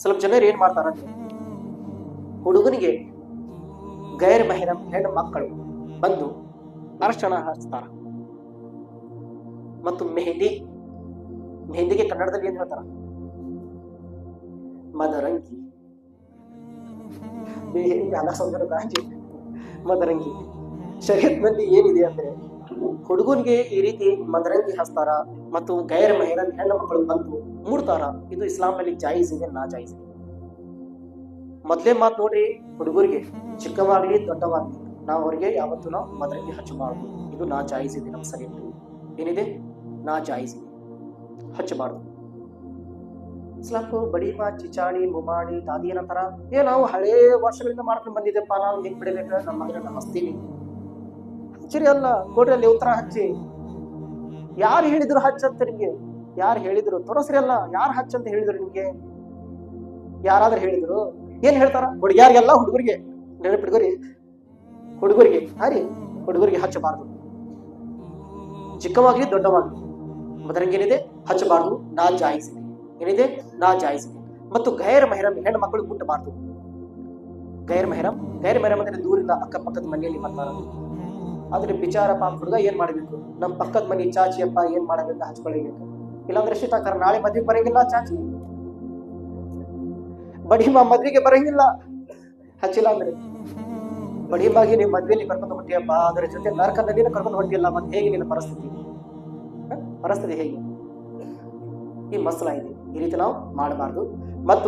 ಸ್ವಲ್ಪ ಜನರು ಏನ್ ಮಾಡ್ತಾರಂದ್ರೆ ಹುಡುಗನಿಗೆ ಗೈರ್ ಮಹಿರಂ ಹೆಣ್ಣು ಮಕ್ಕಳು ಬಂದು ಅರಶಿಣ ಹಚ್ತಾರ ಮತ್ತು ಮೆಹಂದಿಗೆ ಕನ್ನಡದಲ್ಲಿ ಏನ್ ಹೇಳ್ತಾರ? ಮದರಂಗಿ. ಮದರಂಗಿ ಶರೀಯತ್ನಲ್ಲಿ ಏನಿದೆ ಅಂದ್ರೆ ಹುಡುಗನಿಗೆ ಈ ರೀತಿ ಮದರಂಗಿ ಹಚ್ತಾರ ಮತ್ತು ಗೈರ್ ಮಹಿರಂ ಹೆಣ್ಣು ಮಕ್ಕಳು ಬಂದು ಮೂಡ್ತಾರ. ಇದು ಇಸ್ಲಾಂನಲ್ಲಿ ಜಾಯಿಜ್ ಇದೆ, ನಾ ಜಾಯಿಜ್ ಇದೆ. ಮೊದ್ಲೇ ಮಾತು ನೋಡ್ರಿ, ಹುಡುಗರಿಗೆ ಚಿಕ್ಕವಾಗ್ಲಿ ದೊಡ್ಡವಾಗ್ಲಿ ನಾವು ಅವ್ರಿಗೆ ಯಾವತ್ತೂ ನಾವು ಮದರಂಗಿ ಹಚ್ಚಬಾರ್ದು. ಇದು ನಾ ಜಾಯಿಜ್ ಇದೆ, ನಮ್ಮ ಸರಿ ಏನಿದೆ, ನಾ ಜಾಯಿಜ್ ಇದೆ, ಹಚ್ಚಬಾರ್ದು. ಸ್ವಲ್ಪ ಬಡಿಮ ಚಿಚಾಡಿ ಮುಮಾಡಿ ದಾದಿ ಏನಂತಾರ, ನಾವು ಹಳೇ ವರ್ಷಗಳಿಂದ ಮಾಡ್ಕೊಂಡು ಬಂದಿದ್ದೆಪ್ಪ, ನಾವು ಹೆಂಗ್ ಬಿಡಬೇಕು, ನಮ್ಮ ಮಗನ ಹಚ್ತೀವಿ. ಹಚ್ಚಿರಿ ಅಲ್ಲ, ಕೊಡ್ರಿ ಅಲ್ಲಿ ಉತ್ತರ ಹಚ್ಚಿ. ಯಾರು ಹೇಳಿದ್ರು ಹಚ್ಚಂತ ನಿಮ್ಗೆ? ಯಾರು ಹೇಳಿದ್ರು ತೋರಿಸ್ರಿ ಅಲ್ಲ, ಯಾರು ಹಚ್ಚಂತ ಹೇಳಿದ್ರು ನಿಮ್ಗೆ? ಯಾರಾದ್ರೂ ಹೇಳಿದ್ರು? ಏನ್ ಹೇಳ್ತಾರ? ಹುಡುಗಿಯಾರಿಗೆಲ್ಲ ಹುಡುಗರಿಗೆ ನೆನಪಿಡ್ಕೋರಿ, ಹುಡುಗರಿಗೆ ಹುಡುಗರಿಗೆ ಹಚ್ಚಬಾರ್ದು. ಚಿಕ್ಕವಾಗ್ಲಿ ದೊಡ್ಡವಾಗ್ಲಿ ಮದರಂಗಿ ಏನಿದೆ ಹಚ್ಚಬಾರ್ದು, ನಾ ಜಾಯಿಜ್ ಇದೆ. ಏನಿದೆ? ನಾ ಜಾಯಿಜ್ ಇದೆ. ಮತ್ತು ಗೈರ್ ಮಹಿರಂ ಹೆಣ್ಣು ಮಕ್ಕಳು ಮುಟ್ಟಬಾರ್ದು. ಗೈರ್ ಮಹಿರಂ ಅಂದ್ರೆ ದೂರಿಂದ ಅಕ್ಕಪಕ್ಕದ ಮನೆಯಲ್ಲಿ ಬರ್ತಾರ. ಆದ್ರೆ ಬಿಚಾರ ಪಾಪ ಹುಡುಗ ಏನ್ ಮಾಡ್ಬೇಕು? ನಮ್ ಪಕ್ಕದ ಮನೆ ಚಾಚಿ ಅಪ್ಪ ಏನ್ ಮಾಡಬೇಕು, ಹಚ್ಕೊಳ್ಬೇಕು. ಇಲ್ಲಾಂದ್ರೆ ಶಿತಾಕಾರ ನಾಳೆ ಮದ್ವೆ ಬರಂಗಿಲ್ಲ ಚಾಚಿ, ಬಡಿಮ ಮದ್ವೆಗೆ ಬರಂಗಿಲ್ಲ ಹಚ್ಚಿಲ್ಲ ಅಂದ್ರೆ. ಬಡಿಮಾಗಿ ನೀವು ಮದ್ವೆಯಲ್ಲಿ ಕರ್ಕೊಂಡು ಹೊಟ್ಟಿಯಪ್ಪ, ಅದರ ಜೊತೆ ನರಕದಲ್ಲಿ ಕರ್ಕೊಂಡು ಹೊಟ್ಟಿಲ್ಲ, ಮತ್ತೆ ಹೇಗೆ ನಿನ್ನ ಪರಿಸ್ಥಿತಿ ಹೇಗೆ? ಈ ಮಸಲ ಇದೆ. ಈ ರೀತಿ ನಾವು ಮಾಡಬಾರ್ದು. ಮತ್ತು